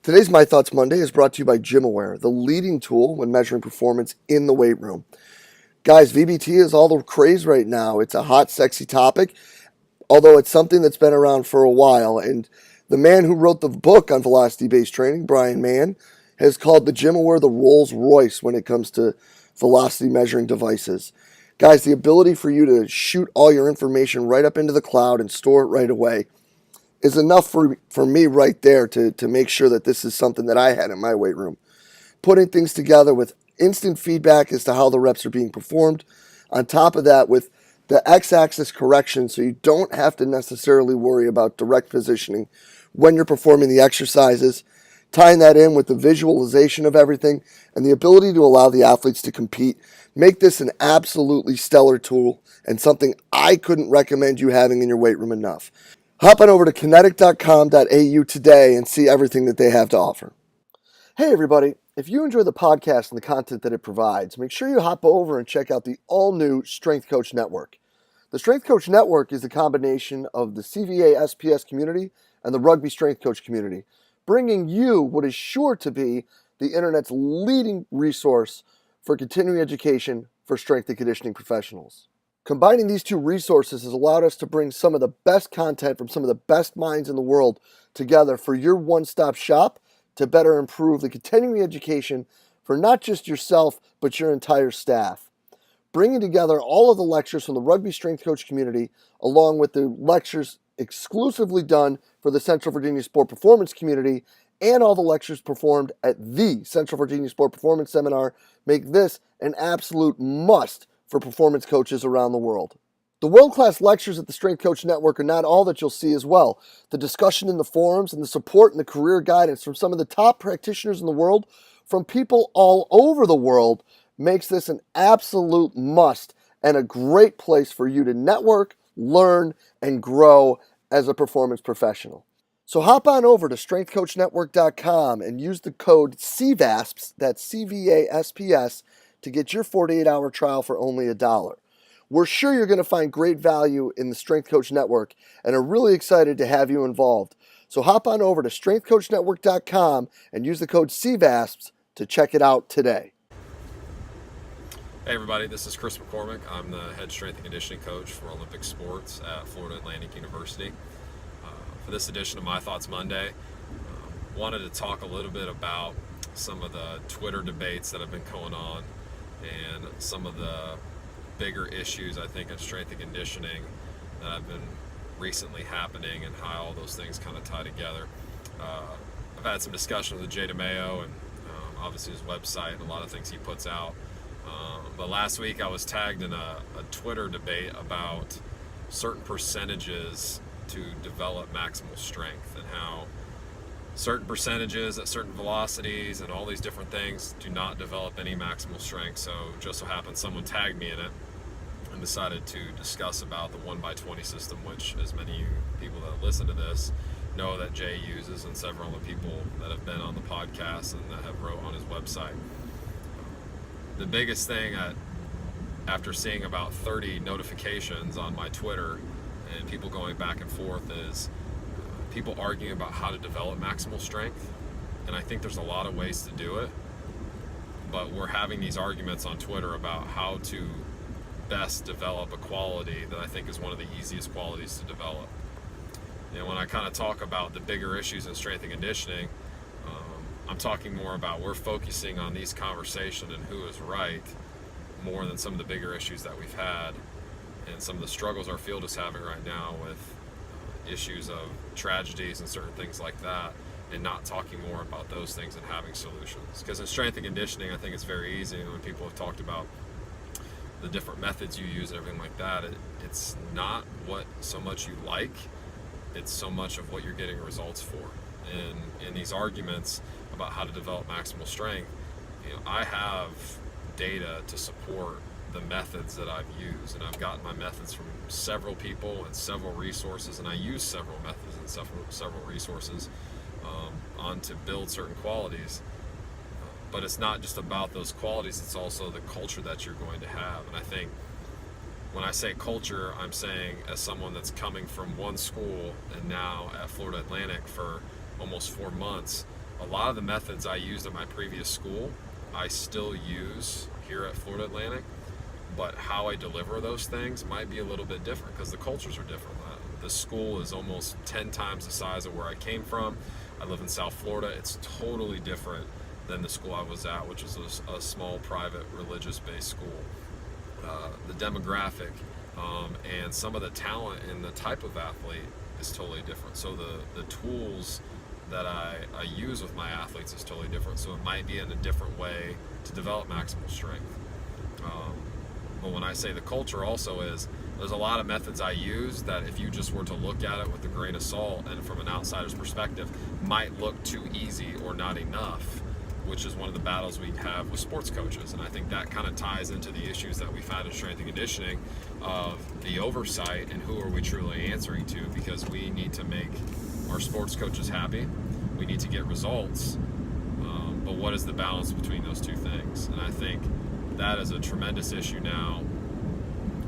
Today's My Thoughts Monday is brought to you by GymAware, the leading tool when measuring performance in the weight room. Guys, VBT is all the craze right now. It's a hot, sexy topic, although it's something that's been around for a while. And the man who wrote the book on velocity-based training, Brian Mann, has called the GymAware the Rolls Royce when it comes to velocity measuring devices. Guys, the ability for you to shoot all your information right up into the cloud and store it right away is enough for me right there to make sure that this is something that I had in my weight room. Putting things together with instant feedback as to how the reps are being performed. On top of that, with the x-axis correction, so you don't have to necessarily worry about direct positioning when you're performing the exercises. Tying that in with the visualization of everything and the ability to allow the athletes to compete. Make this an absolutely stellar tool and something I couldn't recommend you having in your weight room enough. Hop on over to kinetic.com.au today and see everything that they have to offer. Hey everybody, if you enjoy the podcast and the content that it provides, make sure you hop over and check out the all-new Strength Coach Network. The Strength Coach Network is a combination of the CVA SPS community and the Rugby Strength Coach community, bringing you what is sure to be the internet's leading resource for continuing education for strength and conditioning professionals. Combining these two resources has allowed us to bring some of the best content from some of the best minds in the world together for your one-stop shop to better improve the continuing education for not just yourself, but your entire staff. Bringing together all of the lectures from the Rugby Strength Coach community, along with the lectures exclusively done for the Central Virginia Sport Performance community, and all the lectures performed at the Central Virginia Sport Performance Seminar, make this an absolute must for performance coaches around the world. The world-class lectures at the Strength Coach Network are not all that you'll see as well. The discussion in the forums and the support and the career guidance from some of the top practitioners in the world, from people all over the world, makes this an absolute must and a great place for you to network, learn, and grow as a performance professional. So hop on over to strengthcoachnetwork.com and use the code CVASPS, that's C-V-A-S-P-S, to get your 48-hour trial for only $1. We're sure you're going to find great value in the Strength Coach Network and are really excited to have you involved. So hop on over to strengthcoachnetwork.com and use the code CVASPS to check it out today. Hey everybody, this is Chris McCormick. I'm the head strength and conditioning coach for Olympic sports at Florida Atlantic University. For this edition of My Thoughts Monday, wanted to talk a little bit about some of the Twitter debates that have been going on and some of the bigger issues I think in strength and conditioning that have been recently happening and how all those things kind of tie together. I've had some discussion with Jay DeMayo and obviously his website and a lot of things he puts out. But last week I was tagged in a Twitter debate about certain percentages to develop maximal strength and how certain percentages at certain velocities and all these different things do not develop any maximal strength. So just so happened someone tagged me in it and decided to discuss about the 1x20 system, which as many of you people that listen to this know that Jay uses and several other people that have been on the podcast and that have wrote on his website. The biggest thing after seeing about 30 notifications on my Twitter and people going back and forth is people arguing about how to develop maximal strength. And I think there's a lot of ways to do it, but we're having these arguments on Twitter about how to best develop a quality that I think is one of the easiest qualities to develop. And when I kind of talk about the bigger issues in strength and conditioning, I'm talking more about we're focusing on these conversations and who is right more than some of the bigger issues that we've had and some of the struggles our field is having right now with issues of tragedies and certain things like that, and not talking more about those things and having solutions. Because in strength and conditioning, I think it's very easy when people have talked about the different methods you use and everything like that, it's not what so much you like, it's so much of what you're getting results for. And in these arguments about how to develop maximal strength, I have data to support the methods that I've used, and I've gotten my methods from several people and several resources, and I use several methods and several resources on to build certain qualities. But it's not just about those qualities, it's also the culture that you're going to have. And I think when I say culture, I'm saying as someone that's coming from one school and now at Florida Atlantic for almost 4 months, a lot of the methods I used at my previous school, I still use here at Florida Atlantic, but how I deliver those things might be a little bit different because the cultures are different. The school is almost 10 times the size of where I came from. I live in South Florida. It's totally different than the school I was at, which is a small private religious-based school. The demographic and some of the talent and the type of athlete is totally different. So the tools that I use with my athletes is totally different. So it might be in a different way to develop maximal strength. But when I say the culture also is, there's a lot of methods I use that if you just were to look at it with a grain of salt and from an outsider's perspective, might look too easy or not enough, which is one of the battles we have with sports coaches. And I think that kind of ties into the issues that we've had in strength and conditioning of the oversight and who are we truly answering to, because we need to make our sports coaches happy. We need to get results. But what is the balance between those two things? And I think that is a tremendous issue now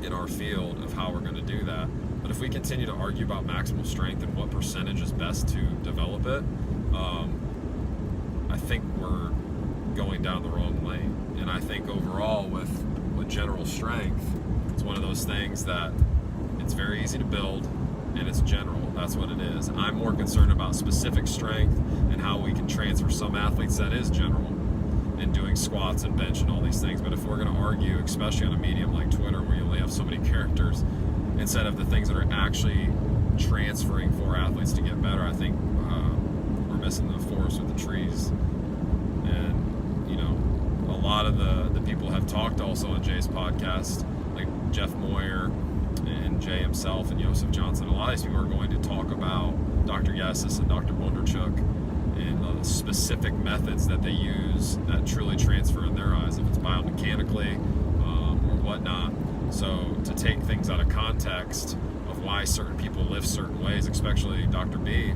in our field of how we're going to do that. But if we continue to argue about maximal strength and what percentage is best to develop it, I think we're going down the wrong lane. And I think overall with general strength, it's one of those things that it's very easy to build and it's general. That's what it is. I'm more concerned about specific strength and how we can transfer some athletes that is general and doing squats and bench and all these things. But if we're going to argue, especially on a medium like Twitter where you only have so many characters, instead of the things that are actually transferring for athletes to get better, I think we're missing the forest with the trees. And, you know, a lot of the people have talked also on Jay's podcast, like Jeff Moyer and Jay himself and Joseph Johnson. A lot of these people are going to talk about Dr. Yassis and Dr. Wonderchuk and the specific methods that they use that truly transfer in their eyes, if it's biomechanically or whatnot. So to take things out of context of why certain people lift certain ways, especially Dr. B,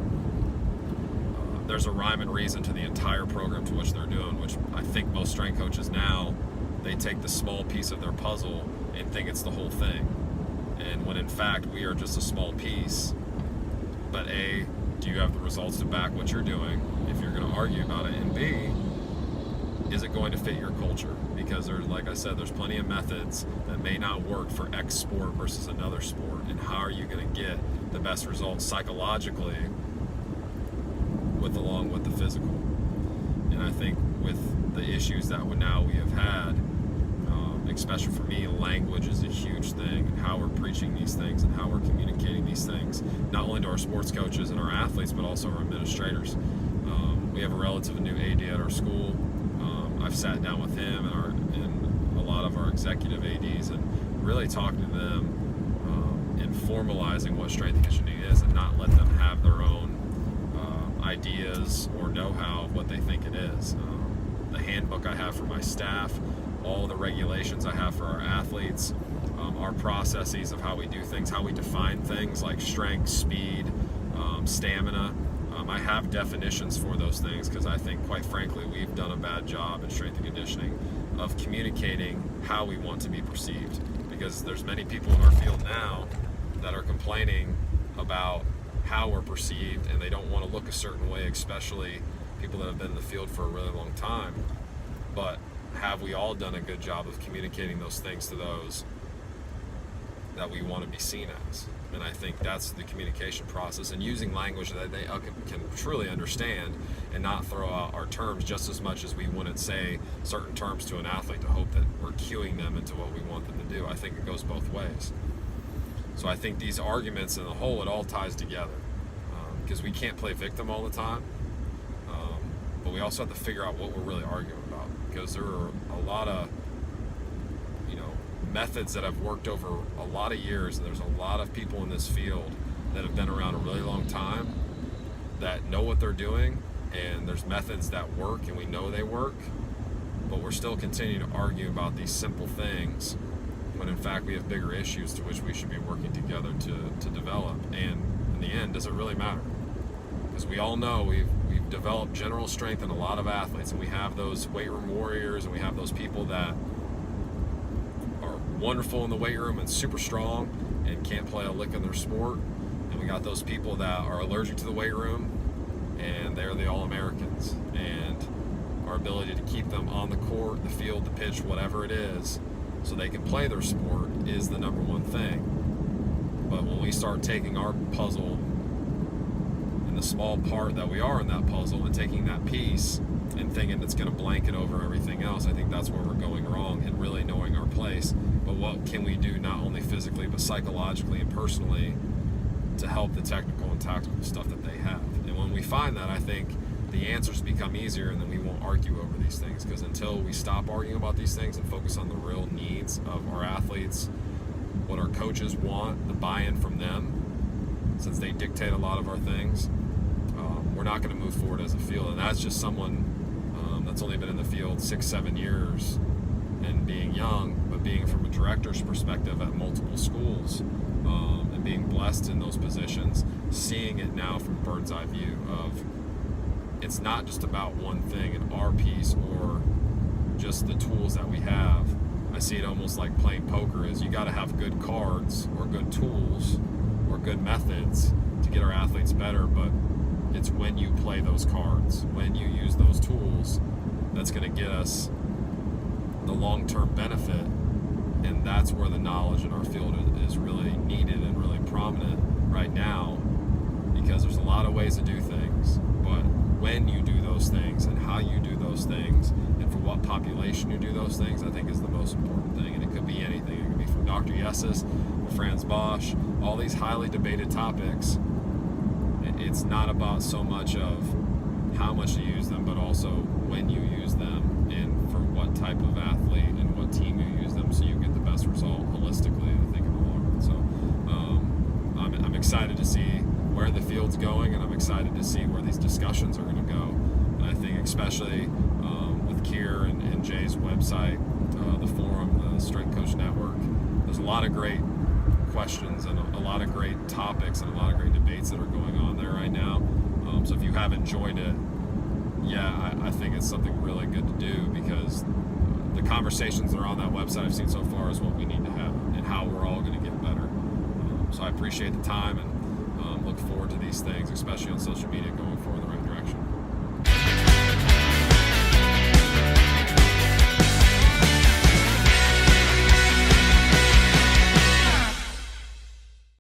there's a rhyme and reason to the entire program to which they're doing, which I think most strength coaches now, they take the small piece of their puzzle and think it's the whole thing. And when in fact we are just a small piece. But A, do you have the results to back what you're doing if you're going to argue about it? And B, is it going to fit your culture? Because there's, like I said, there's plenty of methods that may not work for X sport versus another sport. And how are you going to get the best results psychologically along with the physical? And I think with the issues that we have had, especially for me, language is a huge thing, and how we're preaching these things and how we're communicating these things, not only to our sports coaches and our athletes, but also our administrators. We have a relatively new AD at our school. I've sat down with him and a lot of our executive ADs and really talking to them and formalizing what strength and conditioning is, and not let them have their own ideas or know-how of what they think it is. The handbook I have for my staff, all the regulations I have for our athletes, our processes of how we do things, how we define things like strength, speed, stamina. I have definitions for those things because I think, quite frankly, we've done a bad job in strength and conditioning of communicating how we want to be perceived. Because there's many people in our field now that are complaining about how we're perceived, and they don't want to look a certain way, especially people that have been in the field for a really long time. But have we all done a good job of communicating those things to those that we want to be seen as? And I think that's the communication process, and using language that they can truly understand and not throw out our terms just as much as we wouldn't say certain terms to an athlete to hope that we're cueing them into what we want them to do. I think it goes both ways. So I think these arguments in the whole, it all ties together, because we can't play victim all the time, but we also have to figure out what we're really arguing about, because there are a lot of methods that have worked over a lot of years, and there's a lot of people in this field that have been around a really long time that know what they're doing, and there's methods that work and we know they work, but we're still continuing to argue about these simple things when in fact we have bigger issues to which we should be working together to develop. And in the end, does it really matter? Because we all know we've developed general strength in a lot of athletes, and we have those weight room warriors, and we have those people that wonderful in the weight room and super strong and can't play a lick in their sport, and we got those people that are allergic to the weight room and they're the All-Americans. And our ability to keep them on the court, the field, the pitch, whatever it is, so they can play their sport is the number one thing. But when we start taking our puzzle and the small part that we are in that puzzle and taking that piece and thinking it's going to blanket over everything else, I think that's where we're going wrong, and really knowing our place. But what can we do not only physically but psychologically and personally to help the technical and tactical stuff that they have? And when we find that, I think the answers become easier, and then we won't argue over these things, because until we stop arguing about these things and focus on the real needs of our athletes, what our coaches want, the buy-in from them, since they dictate a lot of our things, we're not going to move forward as a field. And that's just someone that's only been in the field 6-7 years and being young, but being from a director's perspective at multiple schools, and being blessed in those positions, seeing it now from a bird's eye view of it's not just about one thing and our piece or just the tools that we have. I see it almost like playing poker is you got to have good cards or good tools or good methods to get our athletes better, but it's when you play those cards, when you use those tools, that's going to get us the long-term benefit. And that's where the knowledge in our field is really needed and really prominent right now, because there's a lot of ways to do things, but when you do those things and how you do those things and for what population you do those things, I think is the most important thing. And it could be anything. It could be from Dr. Yessis, Franz Bosch, all these highly debated topics. It's not about so much of how much you use them, but also when you use them and for what type of athlete and what team you use them, so you get the best result holistically, I think, in the long run. So I'm excited to see where the field's going, and I'm excited to see where these discussions are going to go. And I think especially with Kier and Jay's website, the forum, the Strength Coach Network, there's a lot of great questions and a lot of great topics and a lot of great debates that are going on there right now. So if you haven't joined it, I think it's something really good to do, because the conversations that are on that website I've seen so far is what we need to have and how we're all going to get better. So I appreciate the time and look forward to these things, especially on social media going forward.